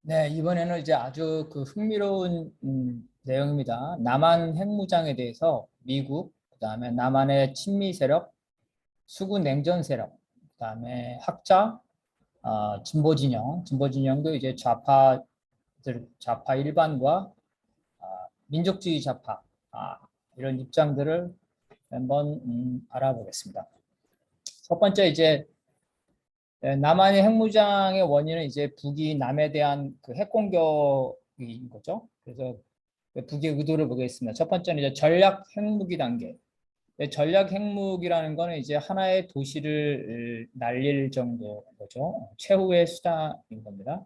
네, 이번에는 이제 아주 그 흥미로운 내용입니다. 남한 핵무장에 대해서 미국, 그다음에 남한의 친미 세력, 수구 냉전 세력, 그다음에 학자, 진보 진영, 진보 진영도 이제 좌파 일반과 민족주의 좌파 이런 입장들을 한번 알아보겠습니다. 첫 번째 이제 남한의 핵무장의 원인은 이제 북이 남에 대한 그 핵공격인 거죠. 그래서 북의 의도를 보겠습니다. 첫 번째는 이제 전략 핵무기 단계. 전략 핵무기라는 거는 이제 하나의 도시를 날릴 정도인 거죠. 최후의 수단인 겁니다.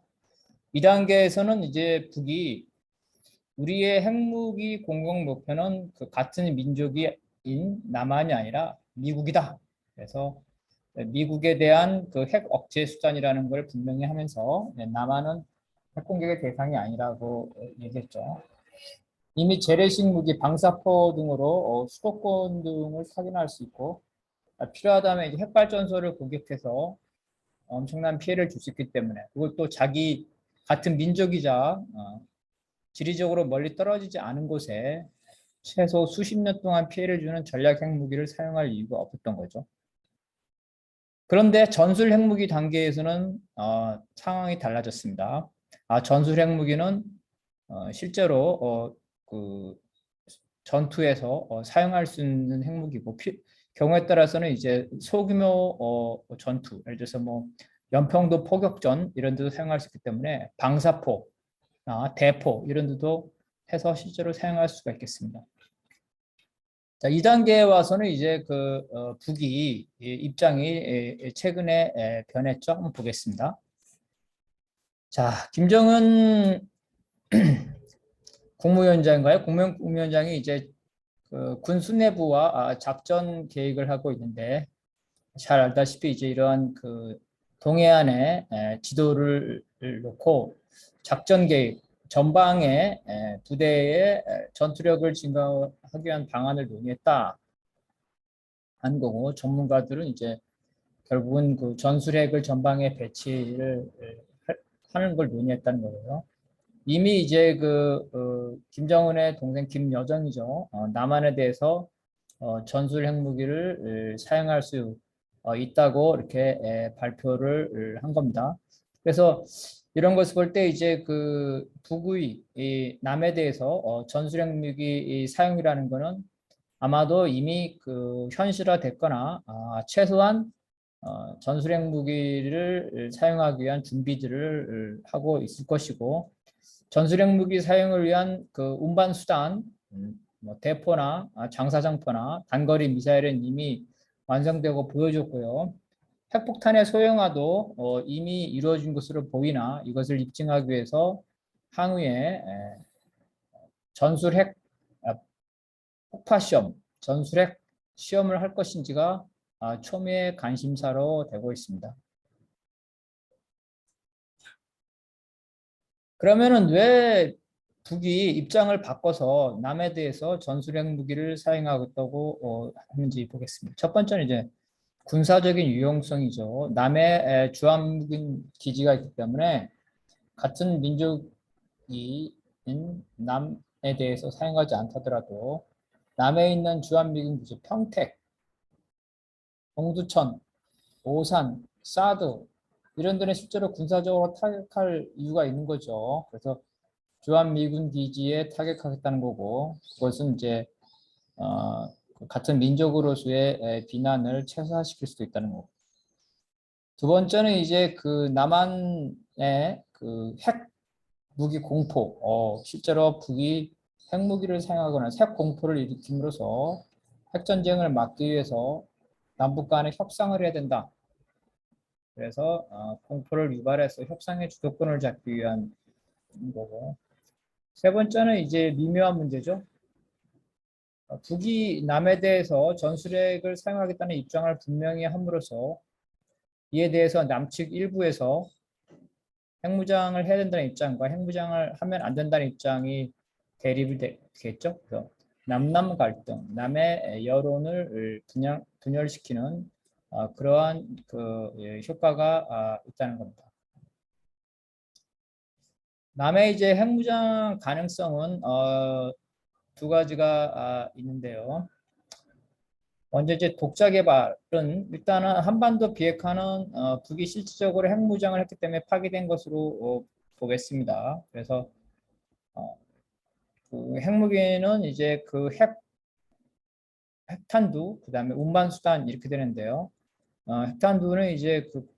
이 단계에서는 이제 북이 우리의 핵무기 공격 목표는 그 같은 민족인 남한이 아니라 미국이다. 그래서 미국에 대한 그 핵 억제 수단이라는 걸 분명히 하면서 남한은 핵 공격의 대상이 아니라고 얘기했죠. 이미 재래식 무기, 방사포 등으로 수도권 등을 확인할 수 있고 필요하다면 이제 핵발전소를 공격해서 엄청난 피해를 줄 수 있기 때문에 그리고 또 자기 같은 민족이자 지리적으로 멀리 떨어지지 않은 곳에 최소 수십 년 동안 피해를 주는 전략 핵무기를 사용할 이유가 없었던 거죠. 그런데 전술 핵무기 단계에서는 상황이 달라졌습니다. 전술 핵무기는 실제로 그 전투에서 사용할 수 있는 핵무기고 경우에 따라서는 이제 소규모 전투, 예를 들어서 뭐 연평도 포격전 이런 데도 사용할 수 있기 때문에 방사포, 대포 이런 데도 해서 실제로 사용할 수가 있겠습니다. 자, 2단계에 와서는 이제 그 북이 입장이 최근에 변했죠. 한번 보겠습니다. 자, 김정은 국무위원장인가요? 국무위원장이 이제 그군 수뇌부와 작전 계획을 하고 있는데 잘 알다시피 이제 이러한 그 동해안의 지도를 놓고 작전 계획 전방의 부대의 전투력을 증가하기 위한 방안을 논의했다 한 거고 전문가들은 이제 결국은 그 전술핵을 전방에 배치를 하는 걸 논의했다는 거예요. 이미 이제 김정은의 동생 김여정이죠. 남한에 대해서 전술 핵무기를 사용할 수 있다고 이렇게 발표를 한 겁니다. 그래서 이런 것을 볼 때 이제 그 북의 이 남에 대해서 전술 핵무기 사용이라는 거는 아마도 이미 그 현실화됐거나 최소한 전술핵 무기를 사용하기 위한 준비들을 하고 있을 것이고 전술핵 무기 사용을 위한 그 운반 수단, 뭐 대포나 장사정포나 단거리 미사일은 이미 완성되고 보여줬고요. 핵폭탄의 소형화도 이미 이루어진 것으로 보이나 이것을 입증하기 위해서 향후에 전술핵 폭파 시험, 전술핵 시험을 할 것인지가 초미의 관심사로 되고 있습니다. 그러면은 왜 북이 입장을 바꿔서 남에 대해서 전술핵 무기를 사용하겠다고 하는지 보겠습니다. 첫 번째는 이제 군사적인 유용성이죠. 남에 주한무기 기지가 있기 때문에 같은 민족이 남에 대해서 사용하지 않다더라도 남에 있는 주한미군 기지 평택, 동두천, 오산, 사드 이런 데는 실제로 군사적으로 타격할 이유가 있는 거죠. 그래서 주한미군 기지에 타격하겠다는 거고 그것은 이제 같은 민족으로서의 비난을 최소화시킬 수도 있다는 거고. 두 번째는 이제 그 남한의 그 핵 무기 공포, 실제로 북이 핵무기를 사용하거나 핵 공포를 일으킴으로써 핵전쟁을 막기 위해서 남북 간에 협상을 해야 된다. 그래서 공포를 유발해서 협상의 주도권을 잡기 위한 거고. 세 번째는 이제 미묘한 문제죠. 북이 남에 대해서 전술핵을 사용하겠다는 입장을 분명히 함으로써 이에 대해서 남측 일부에서 핵무장을 해야 된다는 입장과 핵무장을 하면 안 된다는 입장이 대립이 되겠죠. 그래서 남남 갈등, 남의 여론을 분열시키는 그러한 그 효과가 있다는 겁니다. 남의 이제 핵무장 가능성은 두 가지가 있는데요. 먼저 이제 독자 개발은 일단은 한반도 비핵화는 북이 실질적으로 핵무장을 했기 때문에 파기된 것으로 보겠습니다. 그래서 그 핵무기는 이제 그 핵탄두, 그다음에 운반수단 이렇게 되는데요. 핵탄두는 이제 그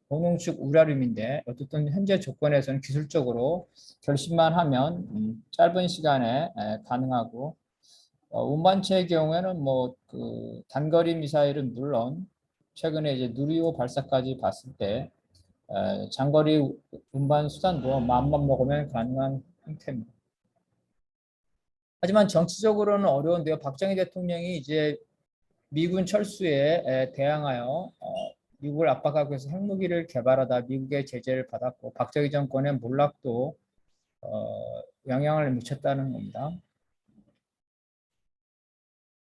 고농축 우라늄인데 어쨌든 현재 조건에서는 기술적으로 결심만 하면 짧은 시간에 가능하고 운반체의 경우에는 뭐 그 단거리 미사일은 물론 최근에 이제 누리호 발사까지 봤을 때 장거리 운반 수단도 마음만 먹으면 가능한 형태입니다. 하지만 정치적으로는 어려운데요. 박정희 대통령이 이제 미군 철수에 대항하여 미국을 압박하기 위해서 핵무기를 개발하다 미국의 제재를 받았고 박정희 정권의 몰락도 영향을 미쳤다는 겁니다.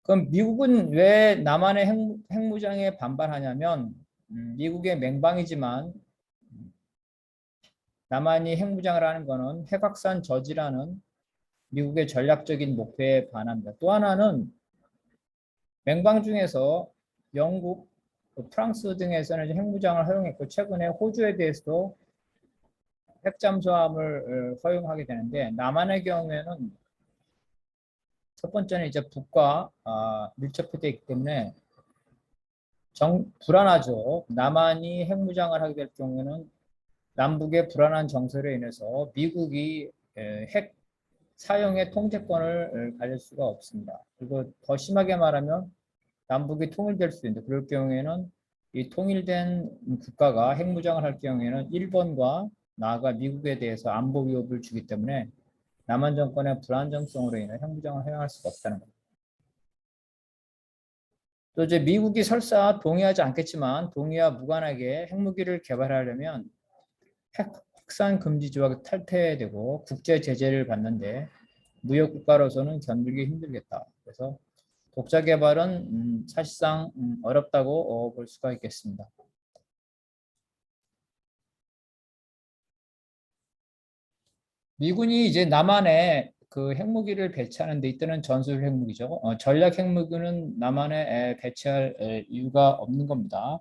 그럼 미국은 왜 남한의 핵무장에 반발하냐면 미국의 맹방이지만 남한이 핵무장을 하는 것은 핵확산 저지라는 미국의 전략적인 목표에 반합니다. 또 하나는 맹방 중에서 영국, 프랑스 등에서는 핵무장을 허용했고 최근에 호주에 대해서도 핵잠수함을 허용하게 되는데 남한의 경우에는 첫 번째는 이제 북과 밀접되어 있기 때문에 불안하죠. 남한이 핵무장을 하게 될 경우에는 남북의 불안한 정세로 인해서 미국이 핵 사용의 통제권을 가질 수가 없습니다. 그리고 더 심하게 말하면 남북이 통일될 수 있는데 그럴 경우에는 이 통일된 국가가 핵무장을 할 경우에는 일본과 나아가 미국에 대해서 안보 위협을 주기 때문에 남한 정권의 불안정성으로 인해 핵무장을 허용할 수가 없다는 겁니다. 또 이제 미국이 설사 동의하지 않겠지만 동의와 무관하게 핵무기를 개발하려면 핵 확산 금지 조약이 탈퇴되고 국제 제재를 받는데 무역 국가로서는 견디기 힘들겠다. 그래서 독자 개발은 사실상 어렵다고 볼 수가 있겠습니다. 미군이 이제 남한에 그 핵무기를 배치하는 데 이때는 전술 핵무기죠. 전략 핵무기는 남한에 배치할 이유가 없는 겁니다.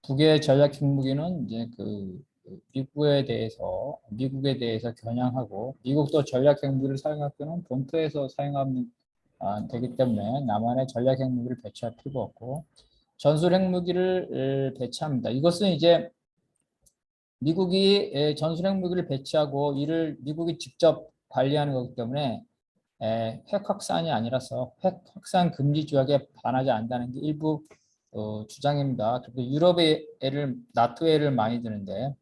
북의 전략 핵무기는 이제 그 미국에 대해서 겨냥하고 미국도 전략 핵무기를 사용할 때는 본토에서 사용하면 되기 때문에 남한에 전략 핵무기를 배치할 필요가 없고 전술 핵무기를 배치합니다. 이것은 이제 미국이 전술 핵무기를 배치하고 이를 미국이 직접 관리하는 거기 때문에 핵 확산이 아니라서 핵 확산 금지 조약에 반하지 않는다는 게 일부 주장입니다. 그리고 유럽의 나토의 예를 많이 드는데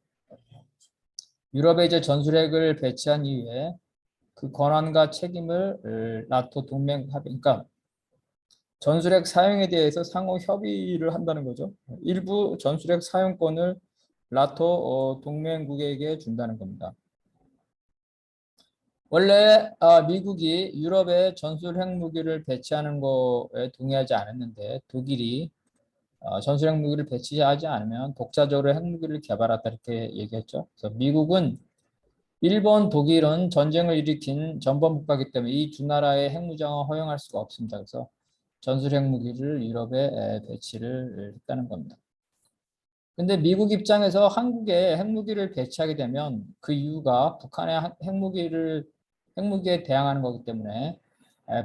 유럽에 이제 전술핵을 배치한 이후에 그 권한과 책임을 나토 동맹 합의, 그러니까 전술핵 사용에 대해서 상호 협의를 한다는 거죠. 일부 전술핵 사용권을 나토 동맹국에게 준다는 겁니다. 원래 미국이 유럽에 전술 핵무기를 배치하는 거에 동의하지 않았는데 독일이 전술 핵무기를 배치하지 않으면 독자적으로 핵무기를 개발하다 이렇게 얘기했죠. 그래서 미국은 일본, 독일은 전쟁을 일으킨 전범 국가이기 때문에 이 두 나라의 핵무장을 허용할 수가 없습니다. 그래서 전술 핵무기를 유럽에 배치를 했다는 겁니다. 근데 미국 입장에서 한국에 핵무기를 배치하게 되면 그 이유가 북한의 핵무기에 대항하는 거기 때문에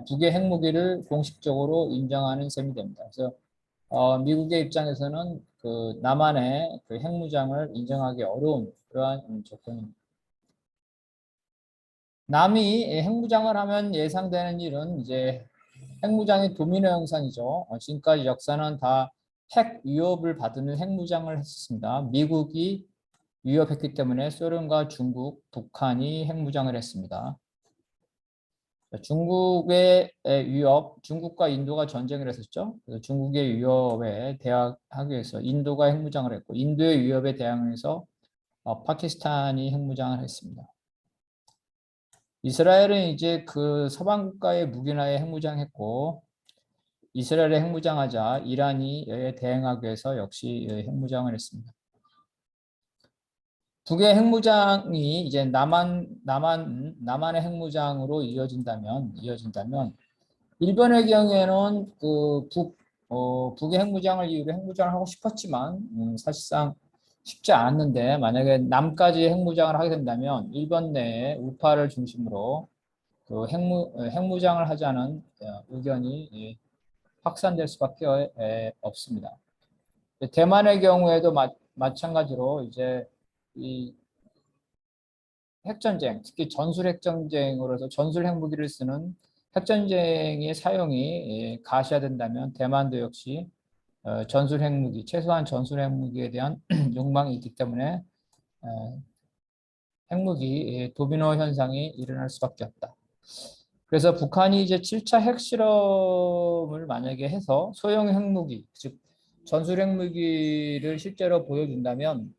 북의 핵무기를 공식적으로 인정하는 셈이 됩니다. 그래서 미국의 입장에서는 그 남한의 그 핵무장을 인정하기 어려운 그러한 조건입니다. 남이 핵무장을 하면 예상되는 일은 이제 핵무장의 도미노 현상이죠. 지금까지 역사는 다 핵 위협을 받는 핵무장을 했습니다. 미국이 위협했기 때문에 소련과 중국, 북한이 핵무장을 했습니다. 중국의 위협, 중국과 인도가 전쟁을 했었죠. 그래서 중국의 위협에 대항하기 위해서 인도가 핵무장을 했고 인도의 위협에 대항해서 파키스탄이 핵무장을 했습니다. 이스라엘은 이제 그 서방 국가의 무기나에 핵무장했고 이스라엘에 핵무장하자 이란이 대응하기 위해서 역시 핵무장을 했습니다. 북의 핵무장이 이제 남한의 핵무장으로 이어진다면 일본의 경우에는 북의 핵무장을 이유로 핵무장을 하고 싶었지만 사실상 쉽지 않았는데 만약에 남까지 핵무장을 하게 된다면 일본 내에 우파를 중심으로 핵무장을 하자는 의견이 확산될 수밖에 없습니다. 대만의 경우에도 마찬가지로 이제 이 핵전쟁, 특히 전술 핵전쟁으로서 전술 핵무기를 쓰는 핵전쟁의 사용이 가시화된다면 대만도 역시 전술 핵무기, 최소한 전술 핵무기에 대한 욕망이 있기 때문에 핵무기 도미노 현상이 일어날 수밖에 없다. 그래서 북한이 이제 7차 핵실험을 만약에 해서 소형 핵무기, 즉 전술 핵무기를 실제로 보여준다면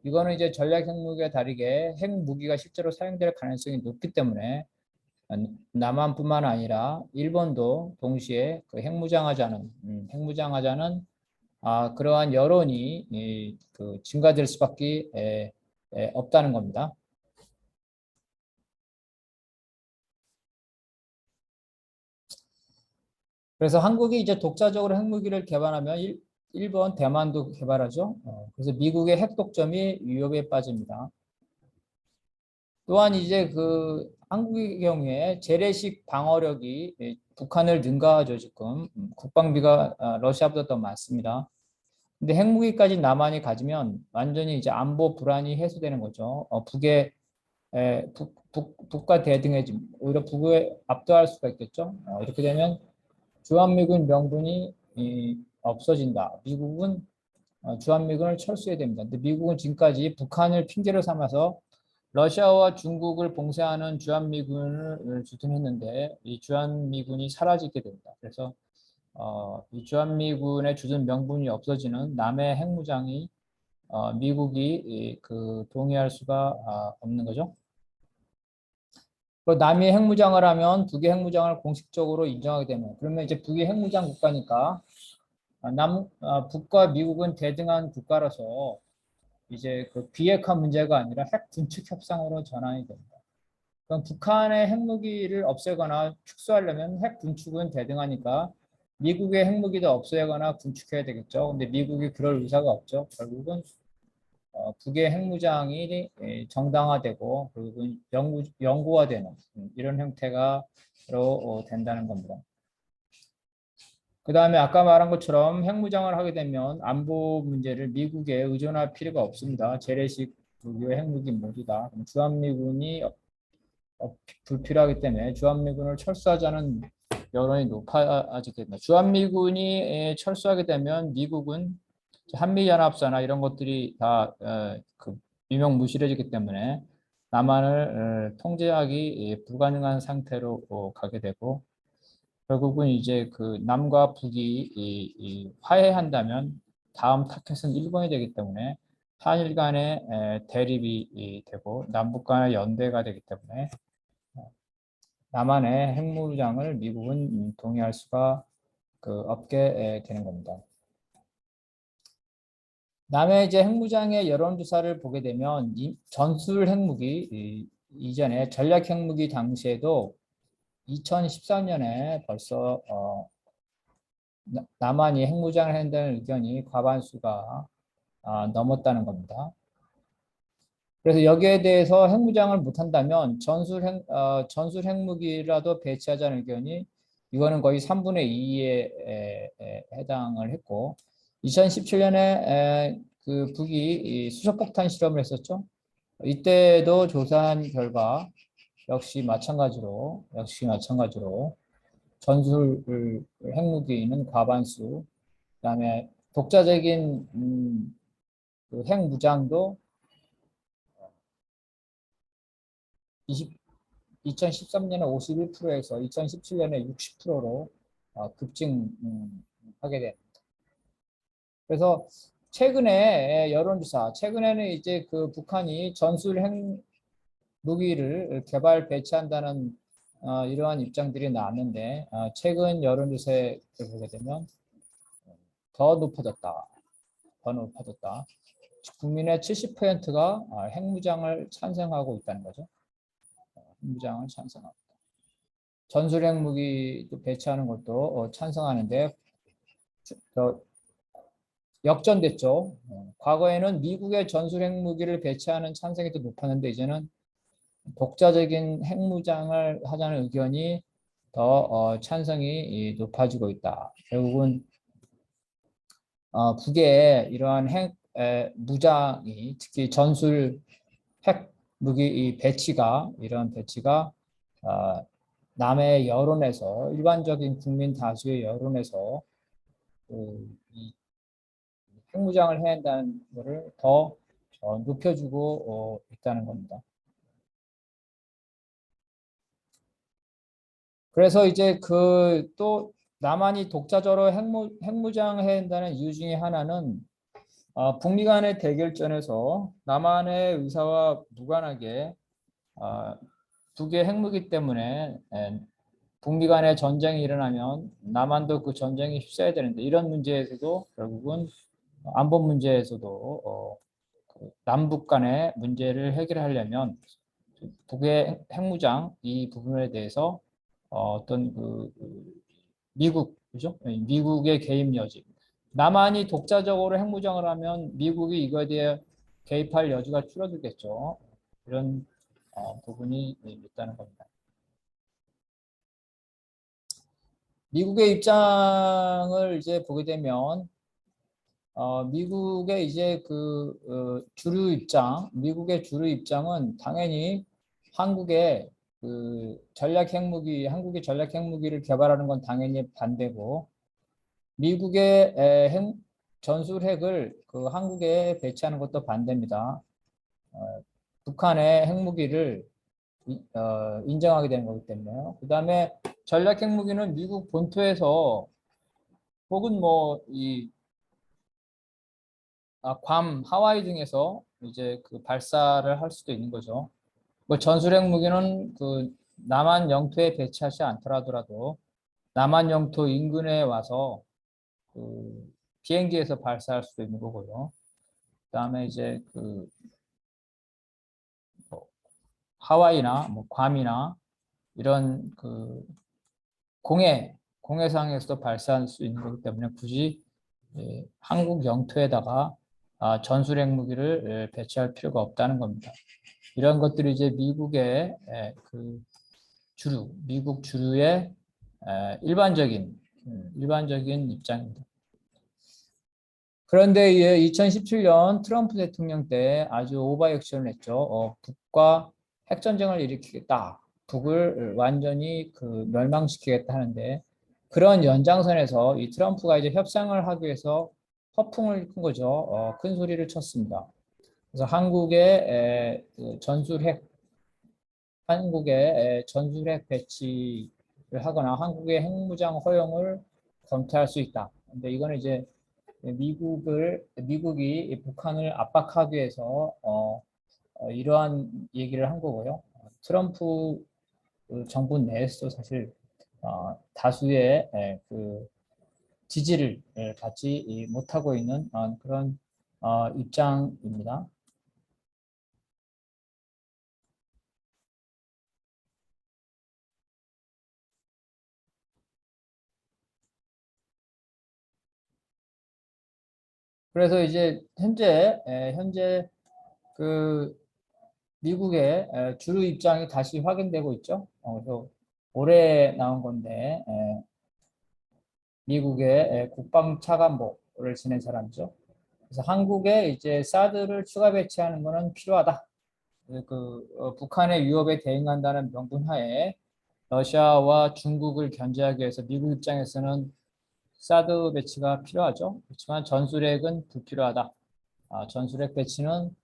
이거는 이제 전략 핵무기와 다르게 핵무기가 실제로 사용될 가능성이 높기 때문에 남한뿐만 아니라 일본도 동시에 그 핵무장하자는 그러한 여론이 그 증가될 수밖에 없다는 겁니다. 그래서 한국이 이제 독자적으로 핵무기를 개발하면 일본, 대만도 개발하죠. 그래서 미국의 핵 독점이 위협에 빠집니다. 또한 이제 그 한국의 경우에 재래식 방어력이 북한을 능가하죠. 지금 국방비가 러시아보다 더 많습니다. 근데 핵무기까지 남한이 가지면 완전히 이제 안보 불안이 해소되는 거죠. 북과 대등해짐, 오히려 북에 압도할 수가 있겠죠. 이렇게 되면 주한미군 명분이 없어진다. 미국은 주한미군을 철수해야 됩니다. 근데 미국은 지금까지 북한을 핑계로 삼아서 러시아와 중국을 봉쇄하는 주한미군을 주둔했는데 이 주한미군이 사라지게 됩니다. 그래서 이 주한미군의 주둔 명분이 없어지는 남의 핵무장이 미국이 그 동의할 수가 없는 거죠. 남이 핵무장을 하면 북의 핵무장을 공식적으로 인정하게 되면 그러면 이제 북이 핵무장 국가니까 북과 미국은 대등한 국가라서 이제 그 비핵화 문제가 아니라 핵 군축 협상으로 전환이 됩니다. 그럼 북한의 핵무기를 없애거나 축소하려면 핵 군축은 대등하니까 미국의 핵무기도 없애거나 군축해야 되겠죠. 근데 미국이 그럴 의사가 없죠. 결국은 북의 핵무장이 정당화되고 결국은 영구화되는 이런 형태가 된다는 겁니다. 그 다음에 아까 말한 것처럼 핵무장을 하게 되면 안보 문제를 미국에 의존할 필요가 없습니다. 재래식 무기와 핵무기 모두 다 주한미군이 불필요하기 때문에 주한미군을 철수하자는 여론이 높아지게 됩니다. 주한미군이 철수하게 되면 미국은 한미연합사나 이런 것들이 다 유명무실해지기 때문에 남한을 통제하기 불가능한 상태로 가게 되고 결국은 이제 그 남과 북이 화해한다면 다음 타켓은 일본이 되기 때문에 한일 간의 대립이 되고 남북 간의 연대가 되기 때문에 남한의 핵무장을 미국은 동의할 수가 없게 되는 겁니다. 남의 이제 핵무장의 여론조사를 보게 되면 전술 핵무기 이전에 전략 핵무기 당시에도 2013년에 벌써 남한이 핵무장을 한다는 의견이 과반수가 넘었다는 겁니다. 그래서 여기에 대해서 핵무장을 못한다면 전술 핵무기라도 배치하자는 의견이 이거는 거의 3분의 2에 해당을 했고 2017년에 그 북이 수소폭탄 실험을 했었죠. 이때도 조사한 결과 역시 마찬가지로 전술 핵무기는 과반수, 그다음에 독자적인 그 핵무장도 2013년에 51%에서 2017년에 60%로 급증하게 됩니다. 그래서 최근에는 이제 그 북한이 전술 핵무기를 개발 배치한다는 이러한 입장들이 나왔는데 최근 여론조사에 보게 되면 더 높아졌다. 국민의 70%가 핵무장을 찬성하고 있다는 거죠. 핵무장을 찬성하고. 전술 핵무기도 배치하는 것도 찬성하는데 역전됐죠. 과거에는 미국의 전술 핵무기를 배치하는 찬성이 더 높았는데 이제는 독자적인 핵무장을 하자는 의견이 더 찬성이 높아지고 있다. 결국은 북의 이러한 핵 무장이 특히 전술 핵 무기 배치가 이런 배치가 남의 여론에서 일반적인 국민 다수의 여론에서 이 핵무장을 해야 한다는 것을 더 높여주고 있다는 겁니다. 그래서 이제 또 남한이 독자적으로 핵무장해야 한다는 이유 중에 하나는 북미 간의 대결전에서 남한의 의사와 무관하게 북의 핵무기 때문에 북미 간의 전쟁이 일어나면 남한도 그 전쟁에 휩싸여야 되는데 이런 문제에서도 결국은 안보 문제에서도 남북 간의 문제를 해결하려면 북의 핵무장 이 부분에 대해서 어떤 미국 그죠? 미국의 개입 여지. 남한이 독자적으로 핵무장을 하면 미국이 이거에 대해 개입할 여지가 줄어들겠죠. 이런 부분이 있다는 겁니다. 미국의 입장을 이제 보게 되면 미국의 이제 미국의 주류 입장은 당연히 한국의 한국이 전략 핵무기를 개발하는 건 당연히 반대고, 미국의 전술 핵을 한국에 배치하는 것도 반대입니다. 북한의 핵무기를 인정하게 되는 거기 때문에요. 그 다음에 전략 핵무기는 미국 본토에서 혹은 괌, 하와이 등에서 이제 발사를 할 수도 있는 거죠. 전술핵 무기는 남한 영토에 배치하지 않더라도 남한 영토 인근에 와서 비행기에서 발사할 수도 있는 거고요. 그다음에 이제 하와이나 괌이나 이런 공해상에서도 발사할 수 있는 거기 때문에 굳이 한국 영토에다가 전술핵 무기를 배치할 필요가 없다는 겁니다. 이런 것들이 이제 미국의 미국 주류의 일반적인 입장입니다. 그런데 2017년 트럼프 대통령 때 아주 오버액션을 했죠. 북과 핵전쟁을 일으키겠다. 북을 완전히 멸망시키겠다 하는데 그런 연장선에서 이 트럼프가 이제 협상을 하기 위해서 허풍을 큰 거죠. 큰 소리를 쳤습니다. 그래서 한국의 전술핵 배치를 하거나 한국의 핵무장 허용을 검토할 수 있다. 근데 이거는 이제 미국이 북한을 압박하기 위해서 이러한 얘기를 한 거고요. 트럼프 정부 내에서도 사실 다수의 지지를 받지 못하고 있는 그런 입장입니다. 그래서 이제 현재 그 미국의 주류 입장이 다시 확인되고 있죠. 그래서 올해 나온 건데 미국의 국방차관보를 지낸 사람이죠. 그래서 한국에 이제 사드를 추가 배치하는 것은 필요하다. 북한의 위협에 대응한다는 명분하에 러시아와 중국을 견제하기 위해서 미국 입장에서는 사드 배치가 필요하죠. 그렇지만 전술핵은 불필요하다. 전술핵 배치는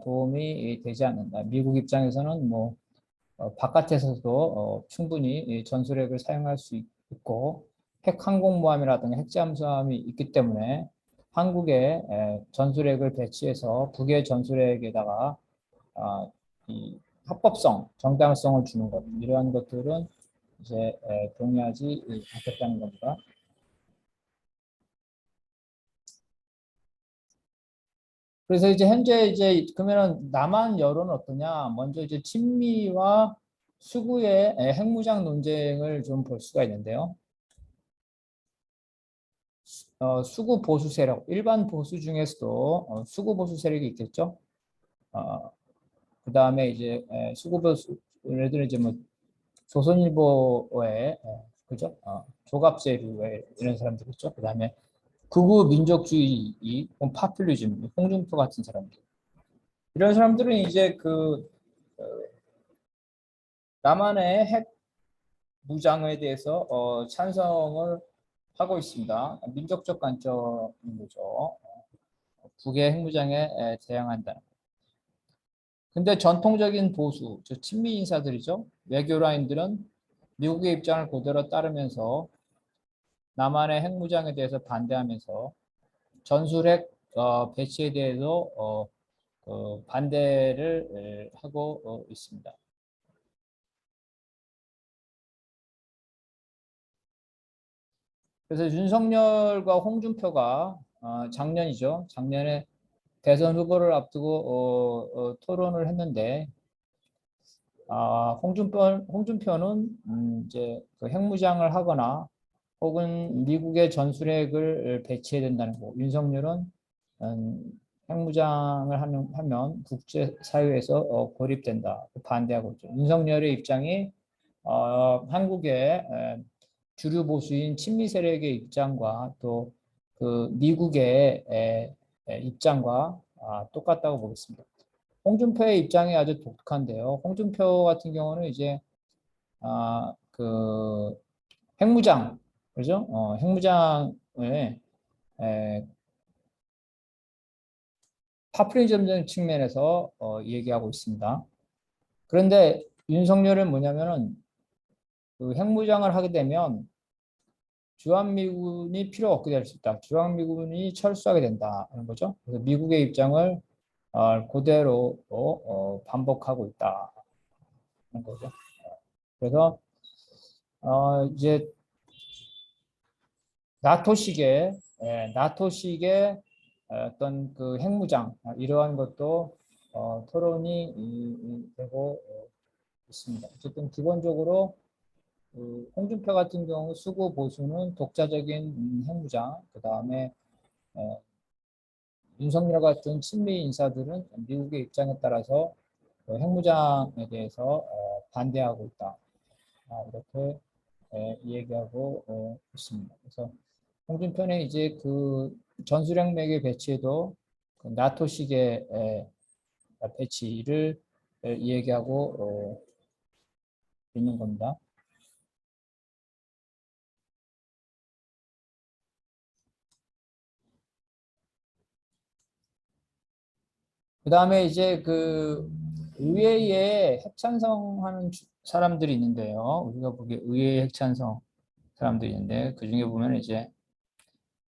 도움이 되지 않는다. 미국 입장에서는 바깥에서도 충분히 전술핵을 사용할 수 있고 핵 항공모함이라든가 핵잠수함이 있기 때문에 한국의 전술핵을 배치해서 북의 전술핵에다가 이 합법성, 정당성을 주는 것 이러한 것들은 이제 동의하지 않겠다는 겁니다. 그래서 이제 현재 이제 그러면은 남한 여론은 어떠냐? 먼저 이제 친미와 수구의 핵무장 논쟁을 좀 볼 수가 있는데요. 수구 보수 세력, 일반 보수 중에서도 수구 보수 세력이 있겠죠. 어, 그 다음에 이제 수구 보수, 예를 들어 이제 뭐 조선일보의 그죠? 조갑제류의 이런 사람들 있죠. 그 다음에 극우 민족주의, 파퓰리즘, 홍준표 같은 사람들. 이런 사람들은 이제 그 어, 남한의 핵 무장에 대해서 찬성을 하고 있습니다. 민족적 관점인 거죠. 북의 핵무장에 대항한다. 근데 전통적인 보수, 저 친미 인사들이죠. 외교라인들은 미국의 입장을 그대로 따르면서 남한의 핵무장에 대해서 반대하면서 전술핵 배치에 대해서 반대를 하고 있습니다. 그래서 윤석열과 홍준표가 작년이죠. 작년에 대선 후보를 앞두고 토론을 했는데 홍준표는 이제 그 핵무장을 하거나 혹은 미국의 전술핵을 배치해야 된다는 거. 윤석열은 핵무장을 하면 국제사회에서 고립된다. 반대하고 있죠. 윤석열의 입장이 한국의 주류 보수인 친미 세력의 입장과 또 그 미국의 입장과 똑같다고 보겠습니다. 홍준표의 입장이 아주 독특한데요. 홍준표 같은 경우는 이제 그 핵무장, 그죠? 핵무장을 파퓰리즘 측면에서 얘기하고 있습니다. 그런데 윤석열은 뭐냐면은 그 핵무장을 하게 되면 주한미군이 필요 없게 될 수 있다. 주한미군이 철수하게 된다는 거죠. 그래서 미국의 입장을 그대로 반복하고 있다는 거죠. 그래서 이제 나토식의 어떤 그 핵무장 이러한 것도 토론이 되고 있습니다. 어쨌든 기본적으로 그 홍준표 같은 경우 수구 보수는 독자적인 핵무장, 그 다음에 윤석열 같은 친미 인사들은 미국의 입장에 따라서 핵무장에 대해서 반대하고 있다. 이렇게 얘기하고 있습니다. 그래서 홍준표는 이제 그 전술핵 맥의 배치에도 그 나토식의 배치를 얘기하고 있는 겁니다. 그 다음에 이제 그 의회에 핵 찬성하는 사람들이 있는데요. 우리가 보기에 의회에 핵 찬성 사람들이 있는데 그 중에 보면 이제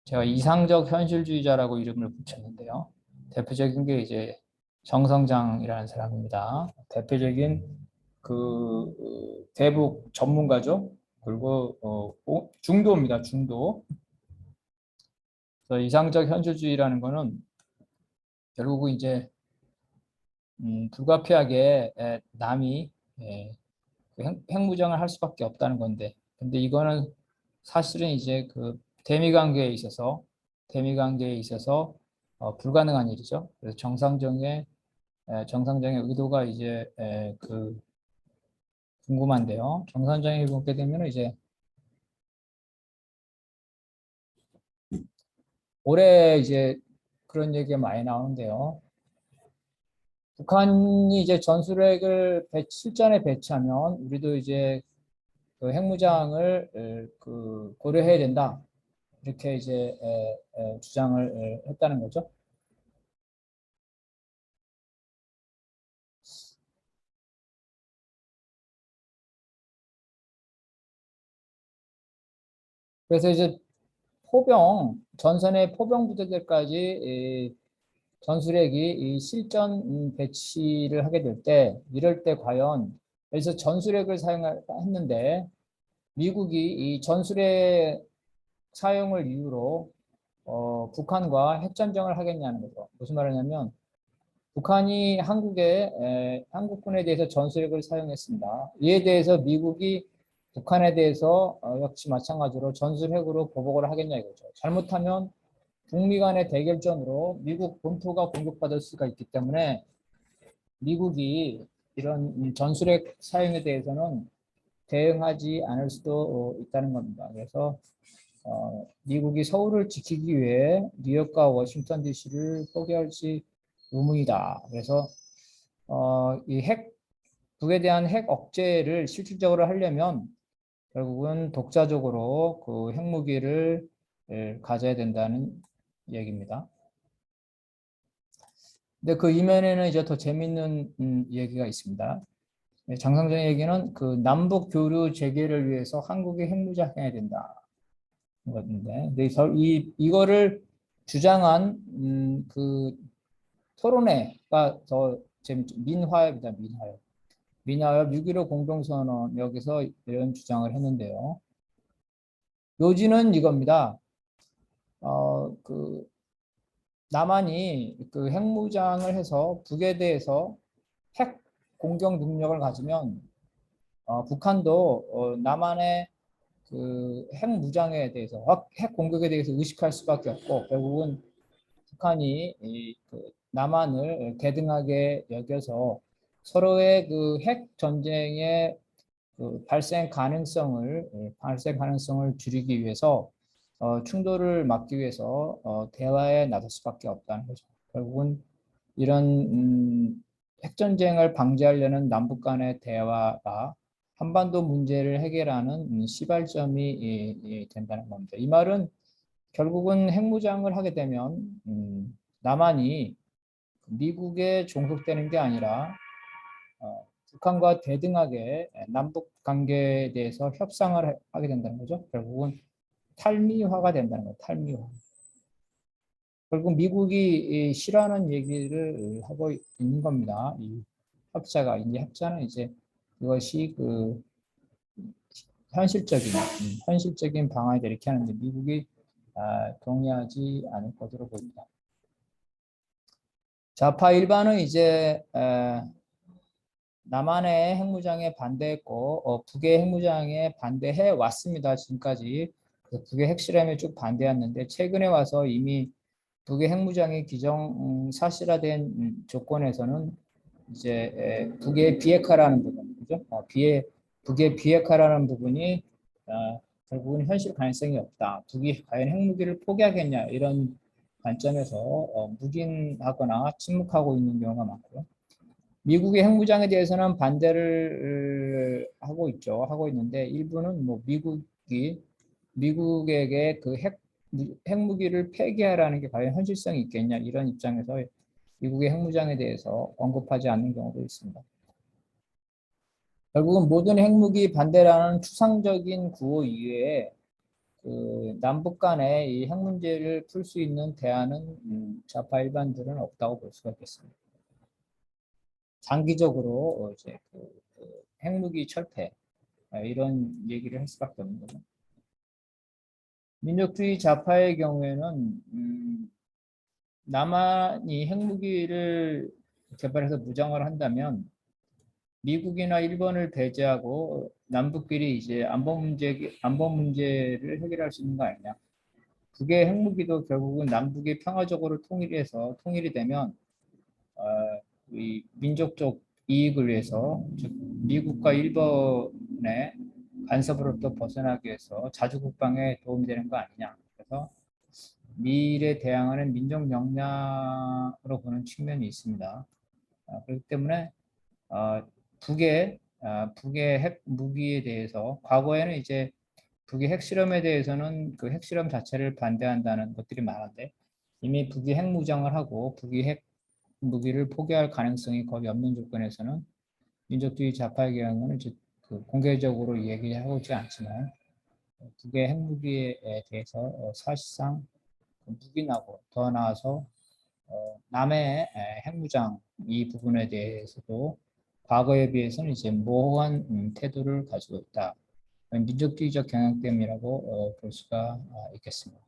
제가 이상적 현실주의자라고 이름을 붙였는데요. 대표적인 게 이제 정성장이라는 사람입니다. 대표적인 그 대북 전문가죠. 그리고 중도입니다. 중도. 그래서 이상적 현실주의라는 거는 결국 이제 불가피하게 남이 그 핵무장을 할 수밖에 없다는 건데, 근데 이거는 사실은 이제 그 대미 관계에 있어서 불가능한 일이죠. 그래서 정상적인 의도가 이제 그 궁금한데요. 정상적인 보게 되면 이제 올해 이제 그런 얘기가 많이 나오는데요. 북한이 이제 전술핵을 실전에 배치하면 우리도 이제 그 핵무장을 그 고려해야 된다. 이렇게 이제 주장을 했다는 거죠. 그래서 이제 전선의 포병 부대들까지 전술핵이 이 실전 배치를 하게 될 때, 이럴 때 과연 여기서 전술핵을 사용했는데 미국이 이 전술핵 사용을 이유로 북한과 핵전쟁을 하겠냐는 거죠. 무슨 말이냐면 북한이 한국군에 대해서 전술핵을 사용했습니다. 이에 대해서 미국이 북한에 대해서 역시 마찬가지로 전술핵으로 보복을 하겠냐 이거죠. 잘못하면 북미 간의 대결전으로 미국 본토가 공격받을 수가 있기 때문에 미국이 이런 전술핵 사용에 대해서는 대응하지 않을 수도 있다는 겁니다. 그래서 미국이 서울을 지키기 위해 뉴욕과 워싱턴 DC를 포기할지 의문이다. 그래서 이 북에 대한 핵 억제를 실질적으로 하려면 결국은 독자적으로 그 핵무기를 가져야 된다는 얘기입니다. 근데 그 이면에는 이제 더 재밌는 얘기가 있습니다. 장성정 얘기는 그 남북 교류 재개를 위해서 한국이 핵무장해야 된다. 건데, 근데 이거를 주장한 그 토론회가 더 재밌죠. 민화협이다, 민화협. 민화협 6.15 공동선언 여기서 이런 주장을 했는데요. 요지는 이겁니다. 그 남한이 그 핵무장을 해서 북에 대해서 핵 공격 능력을 가지면 북한도 남한의 그 핵무장에 대해서 핵 공격에 대해서 의식할 수밖에 없고 결국은 북한이 그 남한을 대등하게 여겨서 서로의 그 핵 전쟁의 그 발생 가능성을 줄이기 위해서 충돌을 막기 위해서 대화에 나설 수밖에 없다는 거죠. 결국은 이런 핵전쟁을 방지하려는 남북 간의 대화가 한반도 문제를 해결하는 시발점이 된다는 겁니다. 이 말은 결국은 핵무장을 하게 되면 남한이 미국에 종속되는 게 아니라 북한과 대등하게 남북 관계에 대해서 협상을 하게 된다는 거죠. 결국은 탈미화가 된다는 거예요. 탈미화. 결국 미국이 싫어하는 얘기를 하고 있는 겁니다. 이 학자는 이제 이것이 그 현실적인 방안이다 이렇게 하는데 미국이 동의하지 않을 것으로 보입니다. 좌파 일반은 이제 남한의 핵무장에 반대했고 북의 핵무장에 반대해 왔습니다. 지금까지 북의 핵실험에 쭉 반대했는데 최근에 와서 이미 북의 핵무장이 기정사실화된 조건에서는 이제 북의 비핵화라는 부분, 그죠? 북의 비핵화라는 부분이 결국은 현실 가능성이 없다. 북이 과연 핵무기를 포기하겠냐 이런 관점에서 묵인하거나 침묵하고 있는 경우가 많고요. 미국의 핵무장에 대해서는 반대를 하고 있는데 일부는 뭐 미국에게 그 핵무기를 폐기하라는 게 과연 현실성이 있겠냐 이런 입장에서 미국의 핵무장에 대해서 언급하지 않는 경우도 있습니다. 결국은 모든 핵무기 반대라는 추상적인 구호 이외에 그 남북 간의 이 핵 문제를 풀 수 있는 대안은 좌파 일반들은 없다고 볼 수가 있겠습니다. 장기적으로 이제 그 핵무기 철폐 이런 얘기를 할 수밖에 없는 거죠. 민족주의 좌파의 경우에는 남한이 핵무기를 개발해서 무장을 한다면 미국이나 일본을 배제하고 남북끼리 이제 안보 문제를 해결할 수 있는 거 아니냐. 북의 핵무기도 결국은 남북이 평화적으로 통일이 되면 이 민족적 이익을 위해서 즉 미국과 일본의 간섭으로부터 벗어나기 위해서 자주 국방에 도움이 되는 거 아니냐. 그래서 미일에 대항하는 민족 역량으로 보는 측면이 있습니다. 그렇기 때문에 북의 핵 무기에 대해서 과거에는 이제 북의 핵실험에 대해서는 그 핵실험 자체를 반대한다는 것들이 많은데 이미 북이 핵무장을 하고 북이 핵 무기를 포기할 가능성이 거의 없는 조건에서는 민족주의 좌파의 경우는 이제 그 공개적으로 얘기하고 있지 않지만 북의 핵무기에 대해서 사실상 묵인하고 더 나아서 남의 핵무장 이 부분에 대해서도 과거에 비해서는 이제 모호한 태도를 가지고 있다. 민족주의적 경향 때문이라고 볼 수가 있겠습니다.